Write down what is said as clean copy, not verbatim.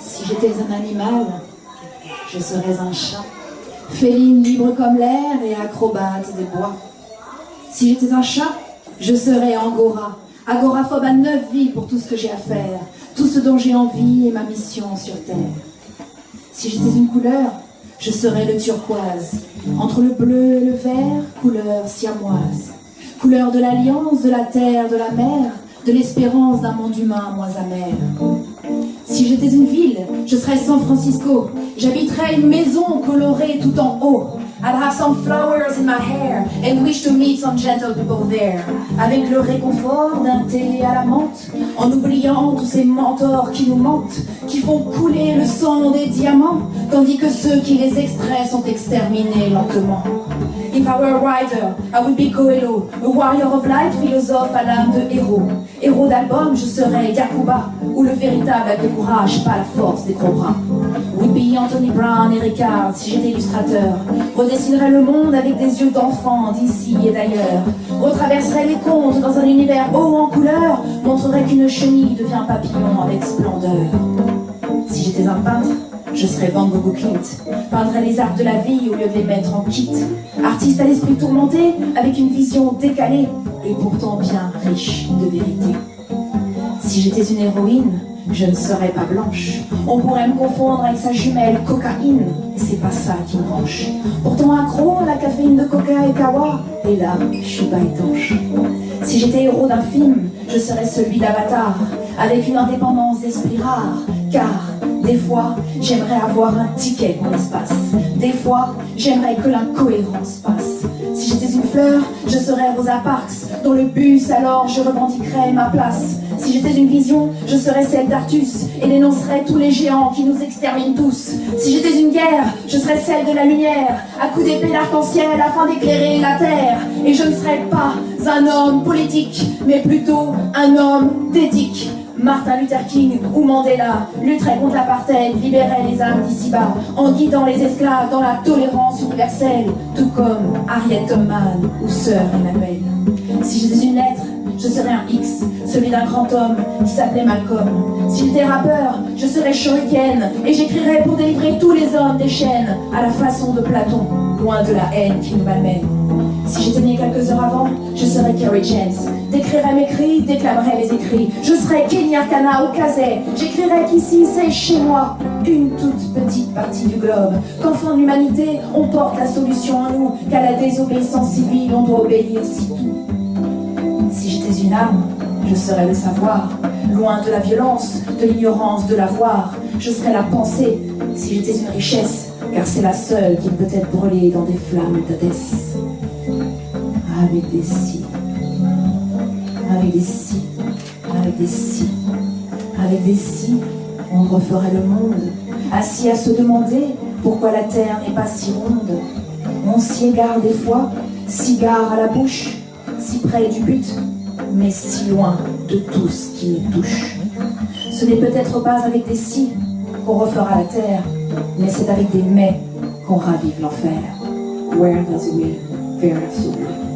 Si j'étais un animal, je serais un chat, féline libre comme l'air et acrobate des bois. Si j'étais un chat, je serais angora, agoraphobe à 9 vies pour tout ce que j'ai à faire, tout ce dont j'ai envie et ma mission sur terre. Si j'étais une couleur, je serais le turquoise, entre le bleu et le vert, couleur siamoise, couleur de l'alliance, de la terre, de la mer, de l'espérance d'un monde humain moins amer. Si j'étais une ville, je serais San Francisco. J'habiterais une maison colorée tout en haut. I'd have some flowers in my hair and wish to meet some gentle people there. Avec le réconfort d'un thé à la menthe, en oubliant tous ces mentors qui nous mentent, qui font couler le sang des diamants, tandis que ceux qui les extraient sont exterminés lentement. If I were a writer, I would be Coelho, a warrior of light, philosophe à l'âme de héros. Héros d'album, je serais Yakuba, ou le véritable avec le courage, pas la force des gros bras. Would be Anthony Brown et Ricard, si j'étais illustrateur. Redessinerais le monde avec des yeux d'enfant d'ici et d'ailleurs. Retraverserais les contes dans un univers haut en couleur. Montrerais qu'une chenille devient papillon avec splendeur. Si j'étais un peintre, je serais Van Gogh ou Klimt. Peindrais les arbres de la vie au lieu de les mettre en kit. Artiste à l'esprit tourmenté, avec une vision décalée, et pourtant bien riche de vérité. Si j'étais une héroïne, je ne serais pas blanche. On pourrait me confondre avec sa jumelle cocaïne, et c'est pas ça qui me branche. Pourtant accro à la caféine de coca et kawa, et là, je suis pas étanche. Si j'étais héros d'un film, je serais celui d'Avatar, avec une indépendance d'esprit rare, car des fois, j'aimerais avoir un ticket pour l'espace. Des fois, j'aimerais que l'incohérence passe. Si j'étais une fleur, je serais Rosa Parks. Dans le bus, alors, je revendiquerais ma place. Si j'étais une vision, je serais celle d'Artus et dénoncerais tous les géants qui nous exterminent tous. Si j'étais une guerre, je serais celle de la lumière, à coups d'épée d'arc-en-ciel afin d'éclairer la terre. Et je ne serais pas un homme politique, mais plutôt un homme d'éthique. Martin Luther King ou Mandela lutteraient contre l'apartheid, libéraient les âmes d'ici-bas, en guidant les esclaves dans la tolérance universelle, tout comme Harriet Tubman ou Sœur Emmanuel. Si j'étais une lettre, je serais un X, celui d'un grand homme qui s'appelait Malcolm. Si j'étais rappeur, je serais Shuriken, et j'écrirais pour délivrer tous les hommes des chaînes, à la façon de Platon, loin de la haine qui nous malmène. Si j'étais né quelques heures avant, je serais Kerry James. Décrirais mes cris, déclamerais mes écrits. Je serais Kenny Arcana au Kazay. J'écrirais qu'ici c'est chez moi, une toute petite partie du globe. Qu'enfin de l'humanité, on porte la solution en nous, qu'à la désobéissance civile, on doit obéir si tout. Si j'étais une arme, je serais le savoir. Loin de la violence, de l'ignorance, de l'avoir. Je serais la pensée, si j'étais une richesse, car c'est la seule qui peut être brûlée dans des flammes d'Hadès. Avec des si, avec des si, avec des si, avec des si, on referait le monde, assis à se demander pourquoi la terre n'est pas si ronde. On s'y égare des fois, cigare à la bouche, si près du but, mais si loin de tout ce qui nous touche. Ce n'est peut-être pas avec des si qu'on refera la terre, mais c'est avec des mais qu'on ravive l'enfer. Where does we, where does we?